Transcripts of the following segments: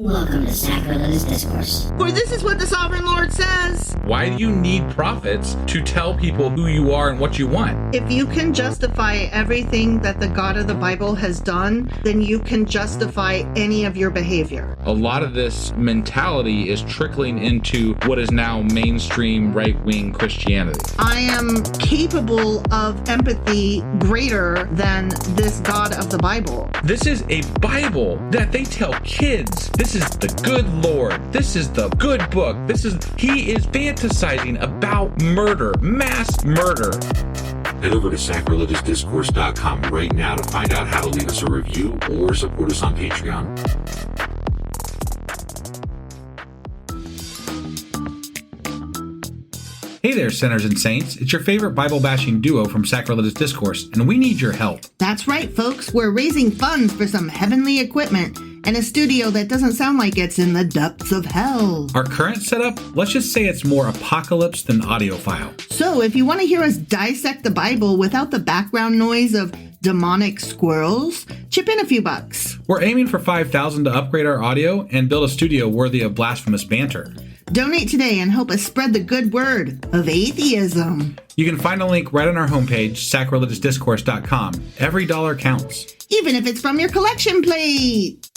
Welcome to Sacrilegious Discourse. For this is what the Sovereign Lord says. Why do you need prophets to tell people who you are and what you want? If you can justify everything that the God of the Bible has done, then you can justify any of your behavior. A lot of this mentality is trickling into what is now mainstream right-wing Christianity. I am capable of empathy greater than this God of the Bible. This is a Bible that they tell kids. This is the good Lord. This is the good book. He is fantasizing about murder, mass murder. Head over to sacrilegiousdiscourse.com right now to find out how to leave us a review or support us on Patreon. Hey there, sinners and saints. It's your favorite Bible-bashing duo from Sacrilegious Discourse, and we need your help. That's right, folks. We're raising funds for some heavenly equipment and a studio that doesn't sound like it's in the depths of hell. Our current setup, let's just say it's more apocalypse than audiophile. So if you want to hear us dissect the Bible without the background noise of demonic squirrels, chip in a few bucks. We're aiming for $5,000 to upgrade our audio and build a studio worthy of blasphemous banter. Donate today and help us spread the good word of atheism. You can find a link right on our homepage, sacrilegiousdiscourse.com. Every dollar counts. Even if it's from your collection plate.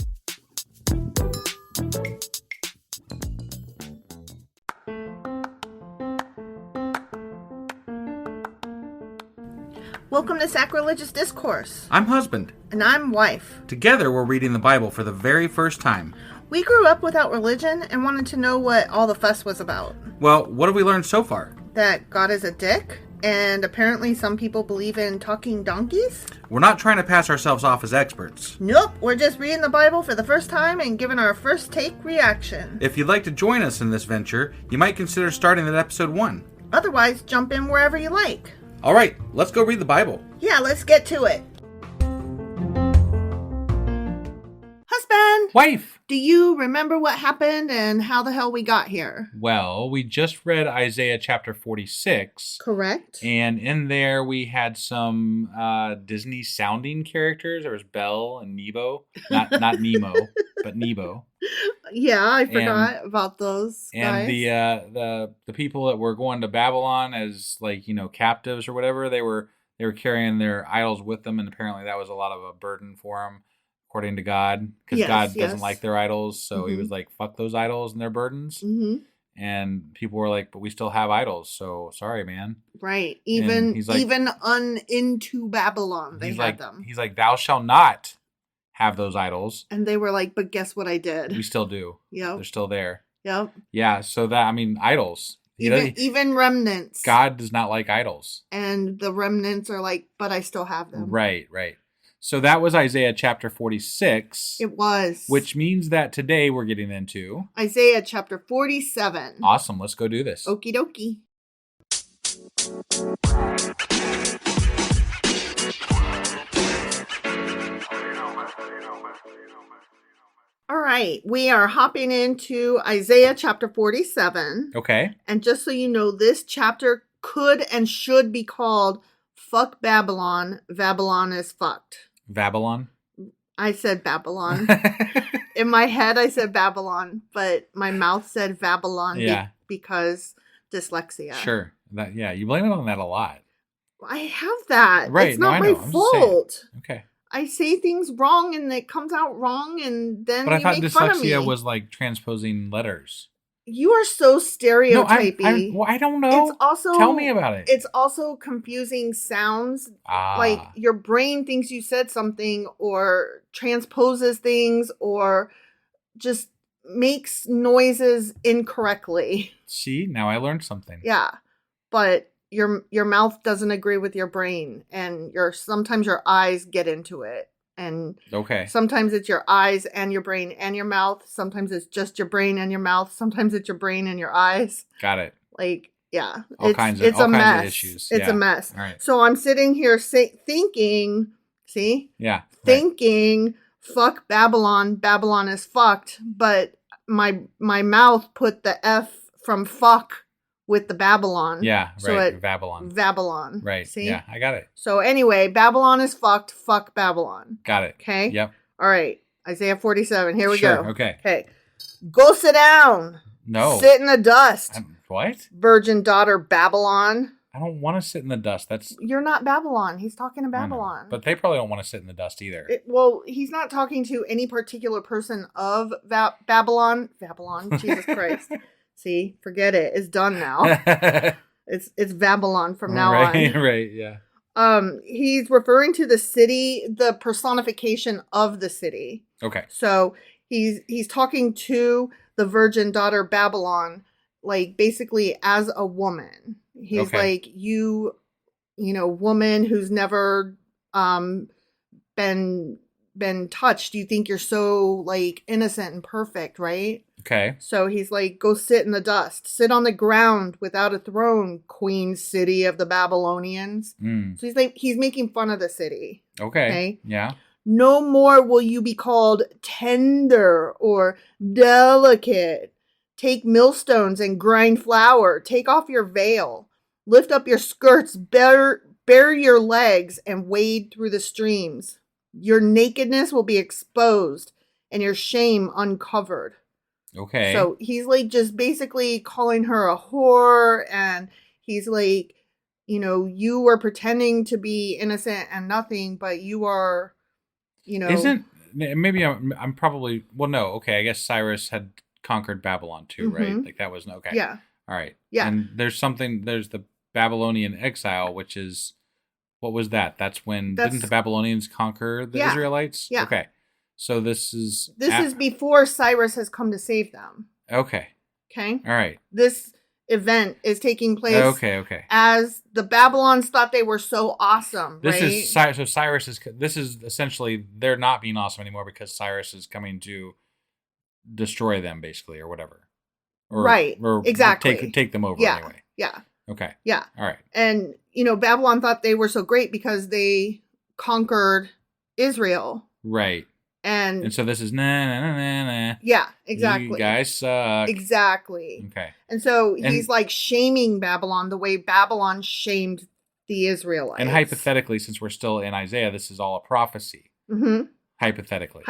Welcome to Sacrilegious Discourse. I'm husband. And I'm wife. Together we're reading the Bible for the very first time. We grew up without religion and wanted to know what all the fuss was about. Well, what have we learned so far? That God is a dick, and apparently some people believe in talking donkeys. We're not trying to pass ourselves off as experts. Nope, we're just reading the Bible for the first time and giving our first take reaction. If you'd like to join us in this venture, you might consider starting at episode 1. Otherwise, jump in wherever you like. All right, let's go read the Bible. Yeah, let's get to it. Husband! Wife! Do you remember what happened and how the hell we got here? Well, we just read Isaiah chapter 46. Correct. And in there we had some Disney sounding characters. There was Belle and Nebo. Not Nemo, but Nebo. Yeah, I forgot about those guys. And the people that were going to Babylon as captives or whatever, they were carrying their idols with them, and apparently that was a lot of a burden for them. According to God, because God doesn't like their idols, so he was like, fuck those idols and their burdens. Mm-hmm. And people were like, but we still have idols, so sorry, man. Right. Even into Babylon, they had them. He's like, thou shalt not have those idols. And they were like, but guess what I did? We still do. Yep. They're still there. Yep. Yeah, so idols. Even remnants. God does not like idols. And the remnants are like, but I still have them. Right. So that was Isaiah chapter 46. It was. Which means that today we're getting into Isaiah chapter 47. Awesome. Let's go do this. Okie dokie. All right. We are hopping into Isaiah chapter 47. Okay. And just so you know, this chapter could and should be called Fuck Babylon. Babylon is fucked. Babylon? I said Babylon. In my head, I said Babylon, but my mouth said Babylon because dyslexia. Sure. You blame it on that a lot. I have that. Right. It's not my fault. Okay. I say things wrong and it comes out wrong, and then But I thought make fun of me. dyslexia was like transposing letters. You are so stereotypy. I don't know. It's also, tell me about it. It's also confusing sounds. Like your brain thinks you said something or transposes things or just makes noises incorrectly. See, now I learned something. Yeah. But your mouth doesn't agree with your brain, and sometimes your eyes get into it. And sometimes it's your eyes and your brain and your mouth. Sometimes it's just your brain and your mouth. Sometimes it's your brain and your eyes. Got it. All kinds of issues. It's a mess. All right. So I'm sitting here thinking, fuck Babylon. Babylon is fucked. But my mouth put the F from fuck with the Babylon. Yeah, so right. Babylon. Right. See? Yeah, I got it. So anyway, Babylon is fucked. Fuck Babylon. Got it. Okay? Yep. All right. Isaiah 47. Here we Sure, go. okay. Okay. Go sit down. No. Sit in the dust. What? Virgin daughter Babylon. I don't want to sit in the dust. You're not Babylon. He's talking to Babylon. But they probably don't want to sit in the dust either. Well, he's not talking to any particular person of Babylon. Babylon, Jesus Christ. See, forget it. It's done now. It's Babylon from now on. Right, yeah. He's referring to the city, the personification of the city. Okay. So he's talking to the virgin daughter Babylon, like basically as a woman. He's like, you know, woman who's never been touched. You think you're so like innocent and perfect, right? Okay. So he's like, go sit in the dust. Sit on the ground without a throne, queen city of the Babylonians. So he's making fun of the city. Okay. Yeah. No more will you be called tender or delicate. Take millstones and grind flour. Take off your veil. Lift up your skirts. Bare your legs and wade through the streams. Your nakedness will be exposed and your shame uncovered. Okay. So he's like just basically calling her a whore, and he's like, you know, you were pretending to be innocent and nothing, but you are, you know. Maybe I'm probably, well, no, okay, I guess Cyrus had conquered Babylon too, right? Like that was, okay. Yeah. All right. Yeah. And there's the Babylonian exile, which is, what was that? Didn't the Babylonians conquer the Israelites? Yeah. Okay. So this is before Cyrus has come to save them. Okay. Okay. All right. This event is taking place. Okay. As the Babylons thought they were so awesome. This right? is so Cyrus is. This is essentially they're not being awesome anymore because Cyrus is coming to destroy them, basically, or whatever. Or exactly. Take them over anyway. Yeah. Okay. Yeah. All right. And you know, Babylon thought they were so great because they conquered Israel. Right. And so this is nah. Yeah, exactly. You guys suck. Exactly. Okay. And so he's like shaming Babylon the way Babylon shamed the Israelites. And hypothetically, since we're still in Isaiah, this is all a prophecy. Mm-hmm. Hypothetically.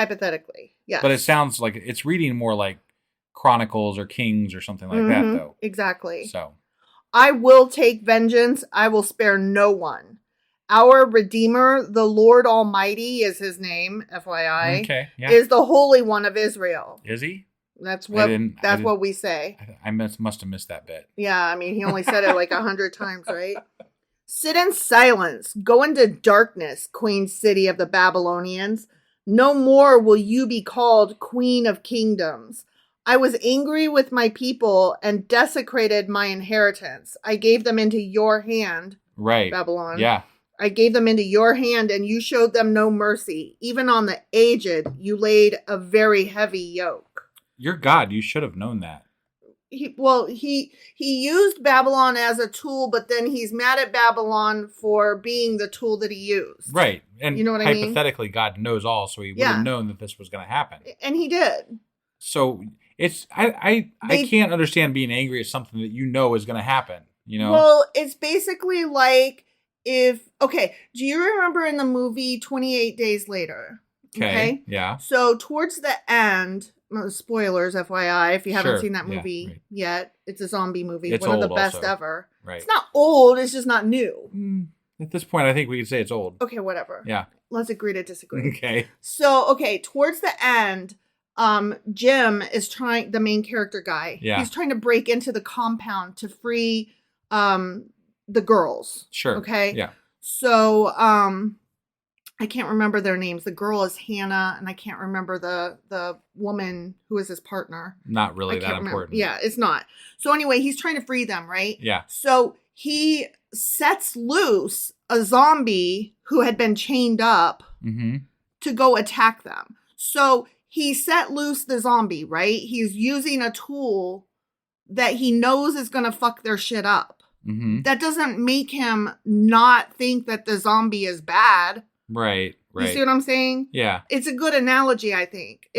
Yes. But it sounds like it's reading more like Chronicles or Kings or something like that, though. Exactly. So. I will take vengeance. I will spare no one. Our Redeemer, the Lord Almighty is his name, FYI. Okay, yeah. Is the Holy One of Israel. Is he? That's what we say. I must have missed that bit. Yeah, I mean, he only said it like 100 times, right? Sit in silence. Go into darkness, queen city of the Babylonians. No more will you be called queen of kingdoms. I was angry with my people and desecrated my inheritance. I gave them into your hand, right, Babylon. Yeah. I gave them into your hand, and you showed them no mercy. Even on the aged, you laid a very heavy yoke. You're God. You should have known that. He used Babylon as a tool, but then he's mad at Babylon for being the tool that he used. Right. And you know what I mean? Hypothetically, God knows all, so he would have known that this was going to happen. And he did. So it's I can't understand being angry at something that you know is going to happen. You know. Well, it's basically like do you remember in the movie 28 Days Later? Okay. Yeah. So towards the end, spoilers, FYI, if you haven't seen that movie yet, it's a zombie movie. It's one of the old best also. ever. Right. It's not old, it's just not new. At this point, I think we can say it's old. Okay, whatever. Yeah. Let's agree to disagree. Okay. So, towards the end, Jim is the main character guy. Yeah. He's trying to break into the compound to free the girls. Sure. Okay. Yeah. So, I can't remember their names. The girl is Hannah, and I can't remember the woman who is his partner. Not really that important. Yeah, it's not. So anyway, he's trying to free them, right? Yeah. So he sets loose a zombie who had been chained up to go attack them. So he set loose the zombie, right? He's using a tool that he knows is going to fuck their shit up. That doesn't make him not think that the zombie is bad. Right. You see what I'm saying? Yeah. It's a good analogy, I think.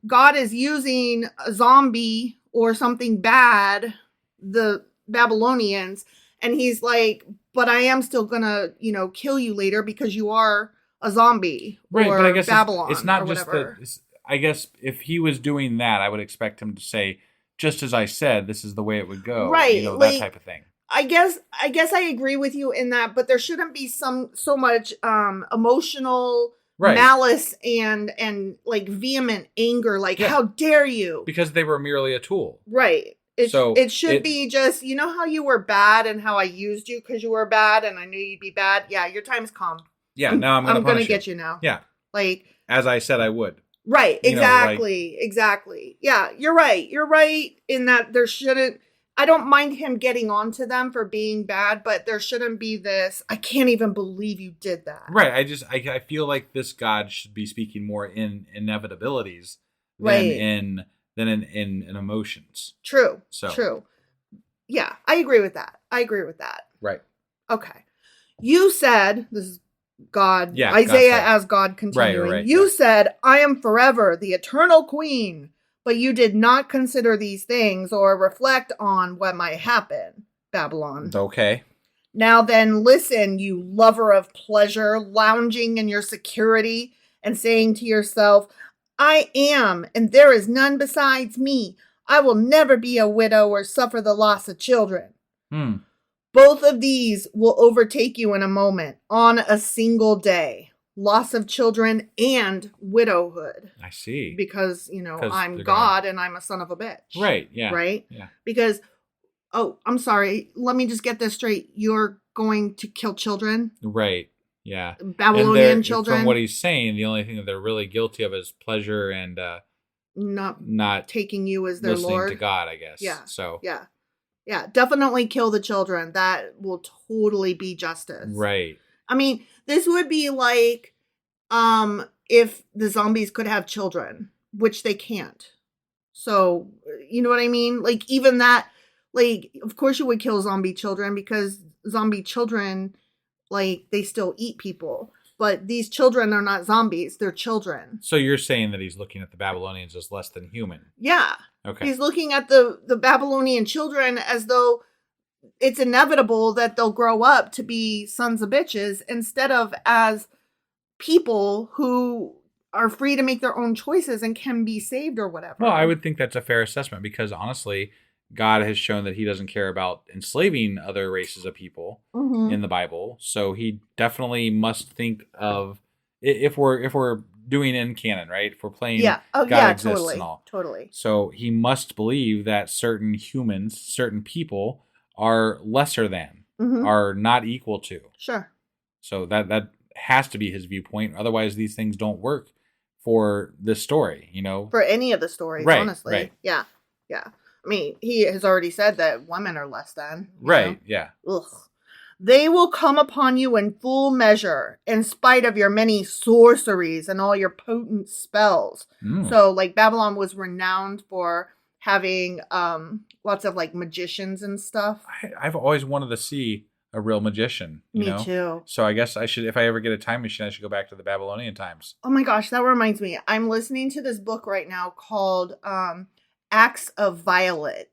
God is using a zombie or something bad, the Babylonians, and he's like, but I am still gonna, kill you later because you are a zombie, right? Or but I guess Babylon, it's not or just whatever. I guess if he was doing that, I would expect him to say, just as I said, this is the way it would go. Right. That type of thing. I guess I agree with you in that, but there shouldn't be so much emotional malice and like vehement anger, like how dare you? Because they were merely a tool. Right. It should be just, you know how you were bad and how I used you because you were bad and I knew you'd be bad? Yeah, your time's come. Yeah, now I'm going to get you now. Yeah. Like, as I said I would. Right, exactly. Exactly. Yeah, you're right. You're right in that there shouldn't, I don't mind him getting onto them for being bad, but there shouldn't be this, I can't even believe you did that. Right. I feel like this God should be speaking more in inevitabilities than in emotions. True. True. Yeah, I agree with that. Right. Okay. You said, this is God, Isaiah as God continuing. Right, you said, I am forever the eternal queen, but you did not consider these things or reflect on what might happen, Babylon. Okay. Now then, listen, you lover of pleasure, lounging in your security and saying to yourself, I am, and there is none besides me. I will never be a widow or suffer the loss of children. Both of these will overtake you in a moment, on a single day. Loss of children and widowhood. I see. Because, I'm God and I'm a son of a bitch. Right, yeah. Right? Yeah. Because, I'm sorry, let me just get this straight. You're going to kill children? Right, yeah. Babylonian children? From what he's saying, the only thing that they're really guilty of is pleasure and not taking you as their listening Lord. to God, I guess. Yeah. So Yeah, definitely kill the children. That will totally be justice. Right. I mean, this would be like if the zombies could have children, which they can't. So, you know what I mean? Like, even that, like, of course you would kill zombie children because zombie children, like, they still eat people. But these children are not zombies. They're children. So you're saying that he's looking at the Babylonians as less than human? Yeah. Okay. He's looking at the Babylonian children as though it's inevitable that they'll grow up to be sons of bitches instead of as people who are free to make their own choices and can be saved or whatever. Well, I would think that's a fair assessment because honestly, God has shown that he doesn't care about enslaving other races of people in the Bible. So he definitely must think of, if we're doing in canon, right? If we're playing God exists and all. Totally. So he must believe that certain humans, certain people are lesser than, are not equal to. Sure. So that has to be his viewpoint. Otherwise, these things don't work for this story, For any of the stories, honestly. Right. Yeah. Yeah. I mean, he has already said that women are less than. Right, yeah. Ugh. They will come upon you in full measure, in spite of your many sorceries and all your potent spells. So, like, Babylon was renowned for having lots of, like, magicians and stuff. I've always wanted to see a real magician. Me too. So I guess I should, if I ever get a time machine, I should go back to the Babylonian times. Oh my gosh, that reminds me. I'm listening to this book right now called Acts of Violet.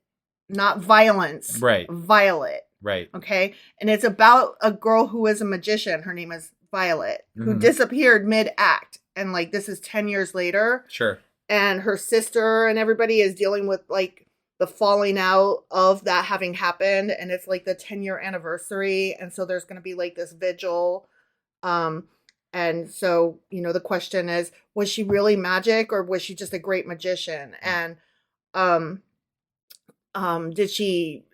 Not violence. Right. Violet. Right. Okay. And it's about a girl who is a magician. Her name is Violet, who disappeared mid-act. And like, this is 10 years later. Sure. And her sister and everybody is dealing with like the falling out of that having happened. And it's like the 10-year anniversary. And so there's going to be like this vigil. And so, the question is, was she really magic or was she just a great magician? And did she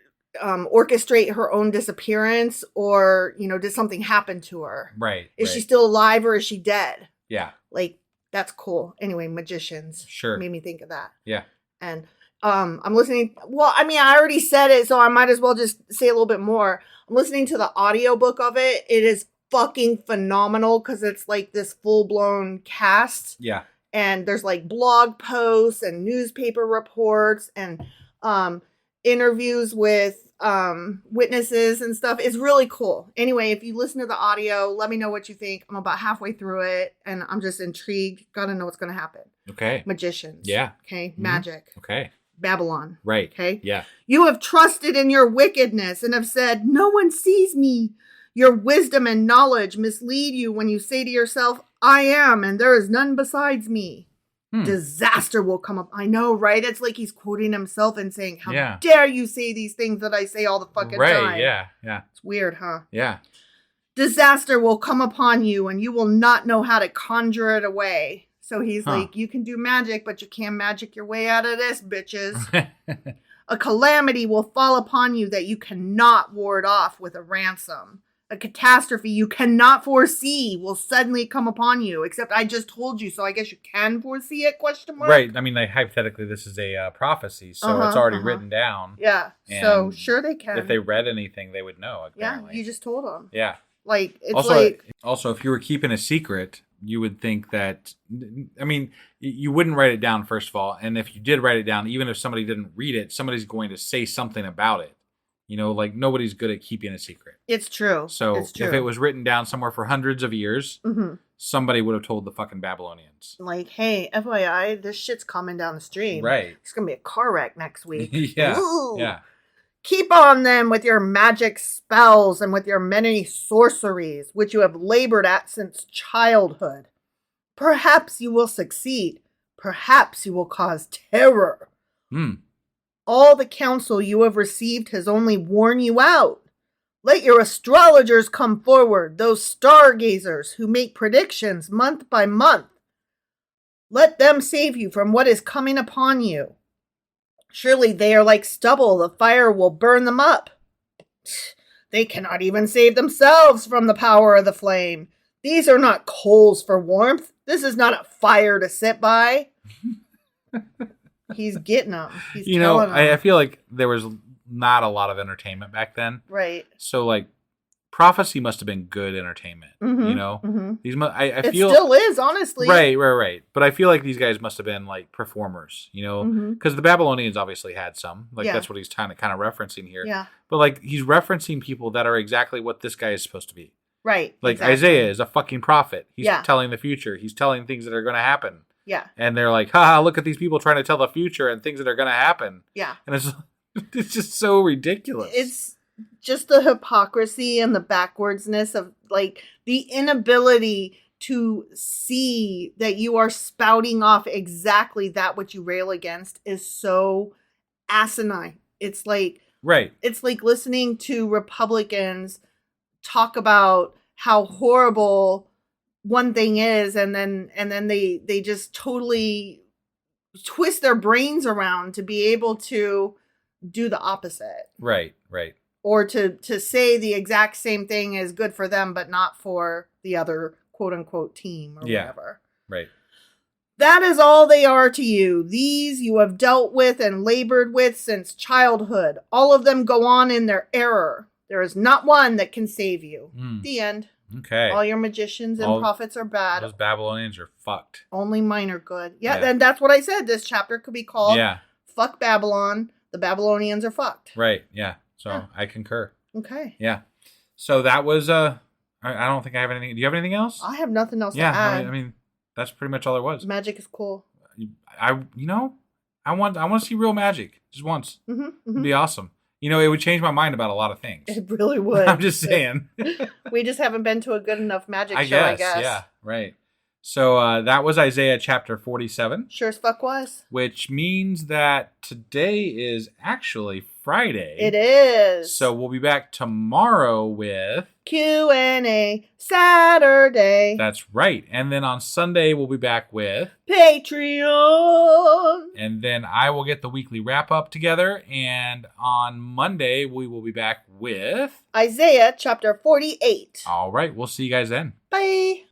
orchestrate her own disappearance or, did something happen to her? Right. Is she still alive or is she dead? Yeah. Like, that's cool. Anyway, magicians. Sure. Made me think of that. Yeah. And I'm listening. Well, I mean, I already said it, so I might as well just say a little bit more. I'm listening to the audiobook of it. It is fucking phenomenal because it's like this full-blown cast. Yeah. And there's like blog posts and newspaper reports and interviews with witnesses and stuff. It's really cool. Anyway, if you listen to the audio, let me know what you think. I'm about halfway through it and I'm just intrigued. Gotta know what's gonna happen. Okay. Magicians. Yeah. Okay. Magic. Okay. Babylon. Right. Okay. Yeah. You have trusted in your wickedness and have said, no one sees me. Your wisdom and knowledge mislead you when you say to yourself, I am, and there is none besides me. Disaster will come up. I know, right? It's like he's quoting himself and saying, how dare you say these things that I say all the fucking time. Right, yeah. It's weird, huh? Yeah. Disaster will come upon you and you will not know how to conjure it away. So he's like, you can do magic, but you can't magic your way out of this, bitches. A calamity will fall upon you that you cannot ward off with a ransom. A catastrophe you cannot foresee will suddenly come upon you. Except I just told you, so I guess you can foresee it, ? Right. I mean, like, hypothetically, this is a prophecy, so it's already written down. Yeah. So sure they can. If they read anything, they would know, apparently. Yeah, you just told them. Yeah. Like, it's Also, if you were keeping a secret, you would think that, I mean, you wouldn't write it down, first of all. And if you did write it down, even if somebody didn't read it, somebody's going to say something about it. You know, like, nobody's good at keeping a secret. It's true. So if it was written down somewhere for hundreds of years, somebody would have told the fucking Babylonians. Like, hey, FYI, this shit's coming down the stream. Right. It's going to be a car wreck next week. Yeah. Ooh. Yeah. Keep on then with your magic spells and with your many sorceries, which you have labored at since childhood. Perhaps you will succeed. Perhaps you will cause terror. All the counsel you have received has only worn you out. Let your astrologers come forward, those stargazers who make predictions month by month. Let them save you from what is coming upon you. Surely they are like stubble, the fire will burn them up. They cannot even save themselves from the power of the flame. These are not coals for warmth. This is not a fire to sit by. He's getting them. He's telling them. I feel like there was not a lot of entertainment back then. Right. So, like, prophecy must have been good entertainment. You know? These it still is, honestly. Right. But I feel like these guys must have been, like, performers, you know? Because the Babylonians obviously had some. Like, that's what he's kind of referencing here. Yeah. But, like, he's referencing people that are exactly what this guy is supposed to be. Right. Like, exactly. Isaiah is a fucking prophet. He's telling the future. He's telling things that are going to happen. Yeah. And they're like, haha, look at these people trying to tell the future and things that are going to happen. Yeah. And it's just so ridiculous. It's just the hypocrisy and the backwardsness of, like, the inability to see that you are spouting off exactly that which you rail against is so asinine. It's like, it's like listening to Republicans talk about how horrible one thing is, and then they just totally twist their brains around to be able to do the opposite. Right. Or to say the exact same thing is good for them, but not for the other quote unquote team or whatever. Right. That is all they are to you. These you have dealt with and labored with since childhood. All of them go on in their error. There is not one that can save you. The end. Okay. All your magicians and prophets are bad. Those Babylonians are fucked. Only mine are good. Yeah, and that's what I said. This chapter could be called Fuck Babylon. The Babylonians are fucked. Right, yeah. So I concur. Okay. Yeah. So that was, I don't think I have anything. Do you have anything else? I have nothing else to add. I mean, that's pretty much all there was. Magic is cool. I want to see real magic just once. It'd be awesome. You know, it would change my mind about a lot of things. It really would. I'm just saying. We just haven't been to a good enough magic show, I guess. Yeah, right. So that was Isaiah chapter 47. Sure as fuck was. Which means that today is actually Friday. It is. So we'll be back tomorrow with Q&A Saturday. That's right. And then on Sunday we'll be back with Patreon. And then I will get the weekly wrap up together. And on Monday we will be back with Isaiah chapter 48. All right. We'll see you guys then. Bye.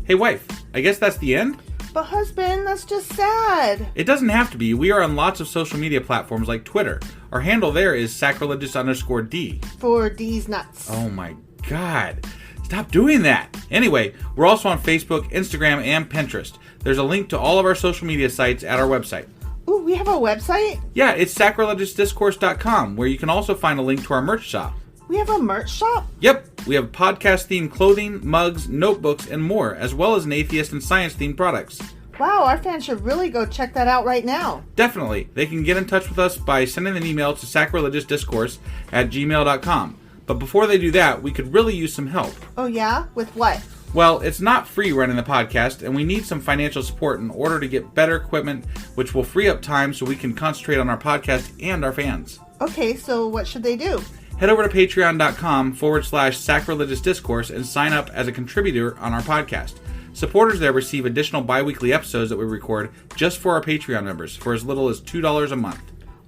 Hey, wife, I guess that's the end? But husband, that's just sad. It doesn't have to be. We are on lots of social media platforms like Twitter. Our handle there is sacrilegious_D. For D's nuts. Oh my God. Stop doing that. Anyway, we're also on Facebook, Instagram, and Pinterest. There's a link to all of our social media sites at our website. Ooh, we have a website? Yeah, it's sacrilegiousdiscourse.com, where you can also find a link to our merch shop. We have a merch shop? Yep, we have podcast-themed clothing, mugs, notebooks, and more, as well as an atheist and science-themed products. Wow, our fans should really go check that out right now. Definitely. They can get in touch with us by sending an email to sacrilegiousdiscourse@gmail.com. But before they do that, we could really use some help. Oh yeah? With what? Well, it's not free running the podcast, and we need some financial support in order to get better equipment, which will free up time so we can concentrate on our podcast and our fans. Okay, so what should they do? Head over to patreon.com/sacrilegious discourse and sign up as a contributor on our podcast. Supporters there receive additional bi-weekly episodes that we record just for our Patreon members for as little as $2 a month.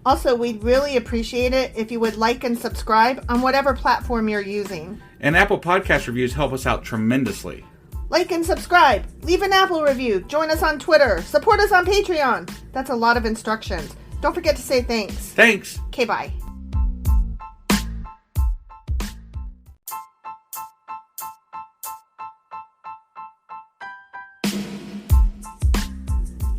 Also, we'd really appreciate it if you would like and subscribe on whatever platform you're using. And Apple Podcast reviews help us out tremendously. Like and subscribe. Leave an Apple review. Join us on Twitter. Support us on Patreon. That's a lot of instructions. Don't forget to say thanks. Thanks. Okay, bye.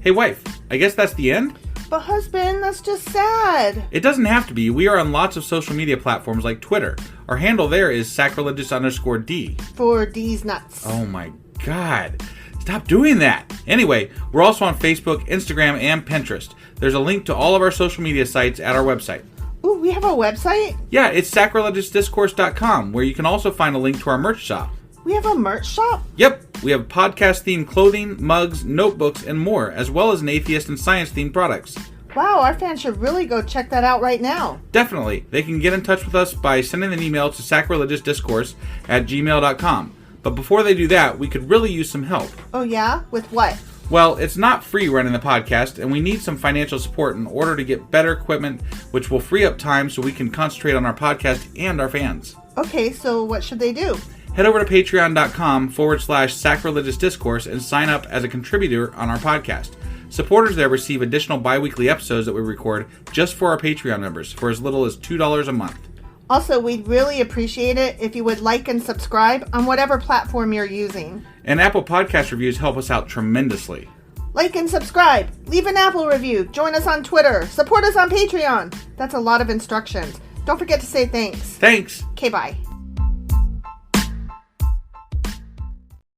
Hey wife, I guess that's the end? But husband, that's just sad. It doesn't have to be. We are on lots of social media platforms like Twitter. Our handle there is sacrilegious_D. For D's nuts. Oh my God. Stop doing that. Anyway, we're also on Facebook, Instagram, and Pinterest. There's a link to all of our social media sites at our website. Ooh, we have a website? Yeah, it's sacrilegiousdiscourse.com, where you can also find a link to our merch shop. We have a merch shop? Yep, we have podcast-themed clothing, mugs, notebooks, and more, as well as an atheist and science-themed products. Wow, our fans should really go check that out right now. Definitely. They can get in touch with us by sending an email to sacrilegiousdiscourse@gmail.com. But before they do that, we could really use some help. Oh yeah? With what? Well, it's not free running the podcast, and we need some financial support in order to get better equipment, which will free up time so we can concentrate on our podcast and our fans. Okay, so what should they do? Head over to patreon.com/sacrilegious discourse and sign up as a contributor on our podcast. Supporters there receive additional bi-weekly episodes that we record just for our Patreon members for as little as $2 a month. Also, we'd really appreciate it if you would like and subscribe on whatever platform you're using. And Apple Podcast reviews help us out tremendously. Like and subscribe. Leave an Apple review. Join us on Twitter. Support us on Patreon. That's a lot of instructions. Don't forget to say thanks. Thanks. Okay, bye.